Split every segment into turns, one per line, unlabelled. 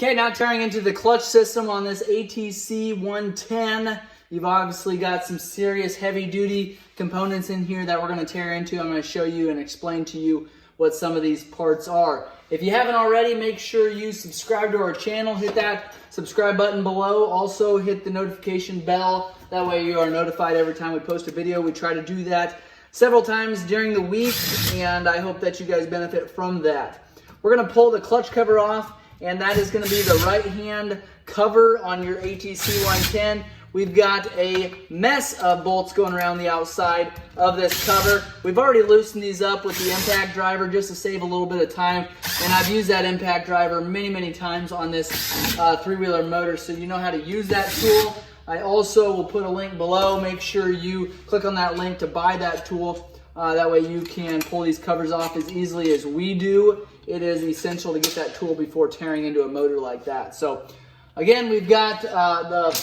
Okay, now tearing into the clutch system on this ATC110. You've obviously got some serious heavy-duty components in here that we're going to tear into. I'm going to show you and explain to you what some of these parts are. If you haven't already, make sure you subscribe to our channel. Hit that subscribe button below. Also, hit the notification bell. That way you are notified every time we post a video. We try to do that several times during the week, and I hope that you guys benefit from that. We're going to pull the clutch cover off, and that is going to be the right-hand cover on your ATC110. We've got a mess of bolts going around the outside of this cover. We've already loosened these up with the impact driver just to save a little bit of time. And I've used that impact driver many times on this three-wheeler motor, so you know how to use that tool. I also will put a link below. Make sure you click on that link to buy that tool. That way you can pull these covers off as easily as we do. It is essential to get that tool before tearing into a motor like that. So again, we've got the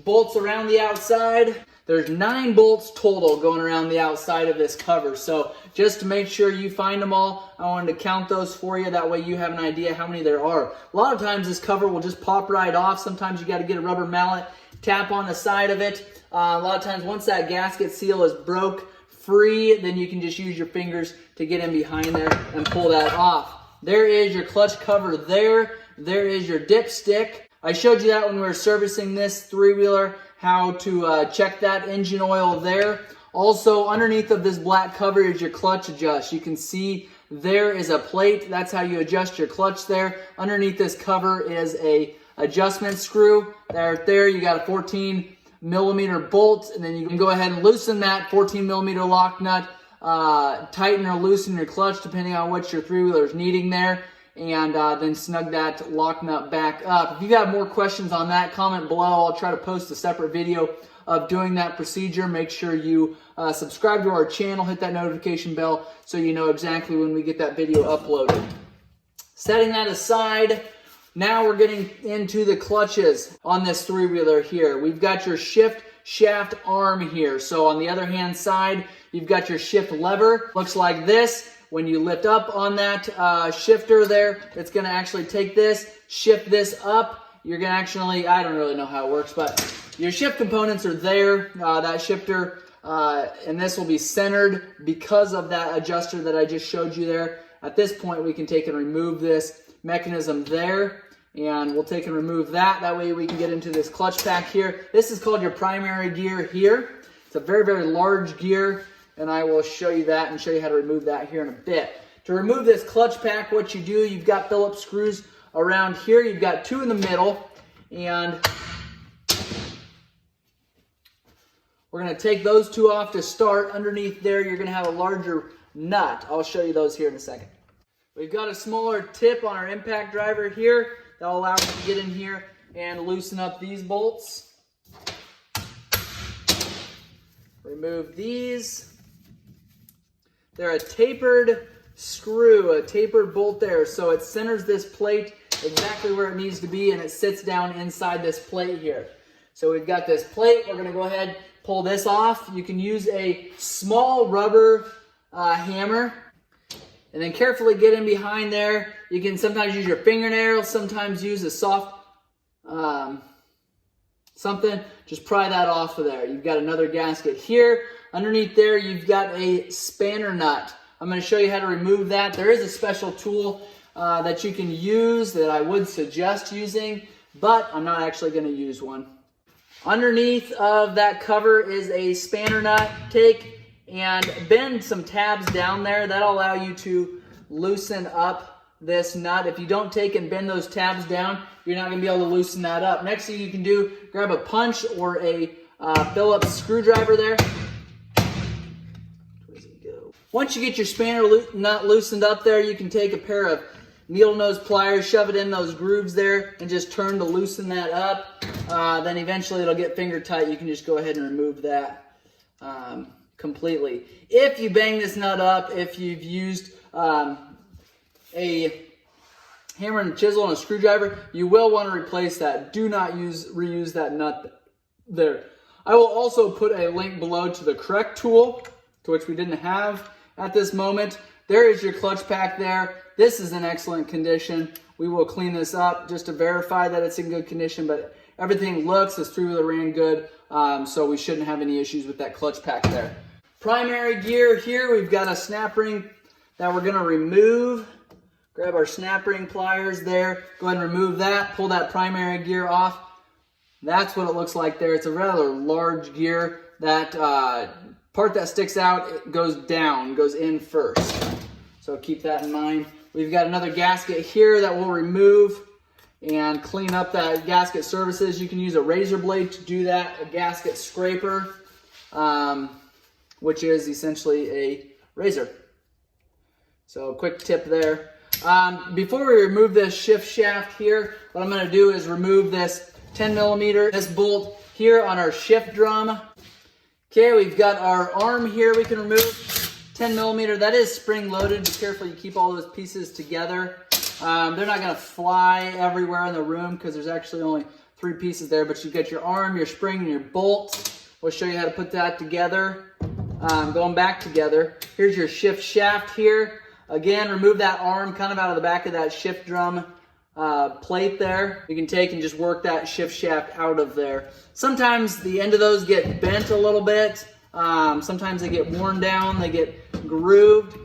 bolts around the outside. There's 9 bolts total going around the outside of this cover. So just to make sure you find them all, I wanted to count those for you. That way you have an idea how many there are. A lot of times this cover will just pop right off. Sometimes you got to get a rubber mallet, tap on the side of it. A lot of times once that gasket seal is broke free, then you can just use your fingers to get in behind there and pull that off. There is your clutch cover there. There is your dipstick. I showed you that when we were servicing this three-wheeler, how to check that engine oil there. Also, underneath of this black cover is your clutch adjust. You can see there is a plate. That's how you adjust your clutch there. Underneath this cover is a adjustment screw. Right there, you got a 14mm bolt, and then you can go ahead and loosen that 14mm lock nut, tighten or loosen your clutch depending on what your three-wheeler is needing there, and then snug that lock nut back up. If you got more questions on that, comment below. I'll try to post a separate video of doing that procedure. Make sure you subscribe to our channel, hit that notification bell so you know exactly when we get that video uploaded. Setting that aside, now we're getting into the clutches on this three-wheeler here. We've got your shift shaft arm here. So on the other hand side, you've got your shift lever. Looks like this. When you lift up on that shifter there, it's going to actually take this, shift this up. You're going to actually, I don't really know how it works, but your shift components are there. That shifter and this will be centered because of that adjuster that I just showed you there. At this point, we can take and remove this mechanism there, and we'll take and remove that. That way we can get into this clutch pack here. This is called your primary gear here. It's a very large gear, and I will show you that and show you how to remove that here in a bit. To remove this clutch pack, what you do, you've got Phillips screws around here. You've got 2 in the middle, and we're going to take those 2 off to start. Underneath there, you're going to have a larger nut. I'll show you those here in a second. We've got a smaller tip on our impact driver here that will allow us to get in here and loosen up these bolts. Remove these. They're a tapered screw, a tapered bolt there, so it centers this plate exactly where it needs to be, and it sits down inside this plate here. So we've got this plate. We're going to go ahead and pull this off. You can use a small rubber hammer, and then carefully get in behind there. You can sometimes use your fingernails, sometimes use a soft something. Just pry that off of there. You've got another gasket here. Underneath there, you've got a spanner nut. I'm going to show you how to remove that. There is a special tool that you can use that I would suggest using, but I'm not actually going to use one. Underneath of that cover is a spanner nut. Take and bend some tabs down there. That'll allow you to loosen up this nut. If you don't take and bend those tabs down, you're not going to be able to loosen that up. Next thing you can do, grab a punch or a Phillips screwdriver there. Where does it go? Once you get your spanner nut loosened up there, you can take a pair of needle nose pliers, shove it in those grooves there, and just turn to loosen that up. Then eventually it'll get finger tight. You can just go ahead and remove that completely. If you bang this nut up, if you've used a hammer and chisel and a screwdriver, you will want to replace that. Do not reuse that nut there. I will also put a link below to the correct tool, to which we didn't have at this moment. There is your clutch pack there. This is in excellent condition. We will clean this up just to verify that it's in good condition, but everything looks as through the ran good, so we shouldn't have any issues with that clutch pack there. Primary gear here, we've got a snap ring that we're gonna remove. Grab our snap ring pliers there, go ahead and remove that, pull that primary gear off. That's what it looks like there. It's a rather large gear. That part that sticks out, it goes down, goes in first. So keep that in mind. We've got another gasket here that we'll remove and clean up that gasket surfaces. You can use a razor blade to do that, a gasket scraper, which is essentially a razor. So quick tip there. Before we remove this shift shaft here, what I'm gonna do is remove this 10 millimeter, this bolt here on our shift drum. Okay, we've got our arm here we can remove, 10 millimeter. That is spring loaded. Be careful you keep all those pieces together. They're not gonna fly everywhere in the room because there's actually only 3 pieces there, but you get your arm, your spring, and your bolt. We'll show you how to put that together. Going back together, here's your shift shaft here. Again, remove that arm kind of out of the back of that shift drum plate there. You can take and just work that shift shaft out of there. Sometimes the end of those get bent a little bit. Sometimes they get worn down, they get grooved.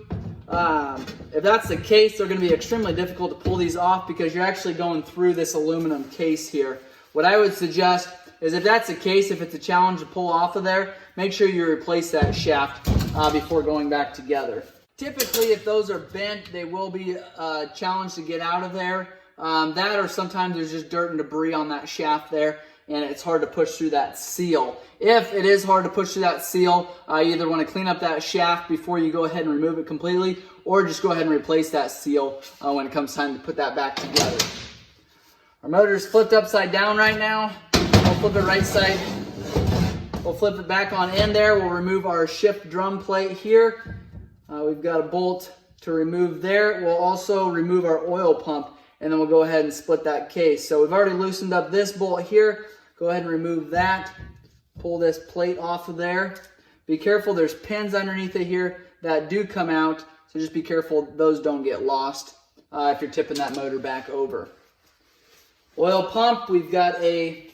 If that's the case, they're going to be extremely difficult to pull these off because you're actually going through this aluminum case here. What I would suggest is if that's the case, if it's a challenge to pull off of there, make sure you replace that shaft before going back together. Typically, if those are bent, they will be a challenge to get out of there. That or sometimes there's just dirt and debris on that shaft there, and it's hard to push through that seal. If it is hard to push through that seal, you either want to clean up that shaft before you go ahead and remove it completely, or just go ahead and replace that seal when it comes time to put that back together. Our motor is flipped upside down right now. We'll flip it right side. We'll flip it back on in there. We'll remove our shift drum plate here. We've got a bolt to remove there. We'll also remove our oil pump, and then we'll go ahead and split that case. So we've already loosened up this bolt here. Go ahead and remove that. Pull this plate off of there. Be careful, there's pins underneath it here that do come out, so just be careful those don't get lost if you're tipping that motor back over. Oil pump, we've got a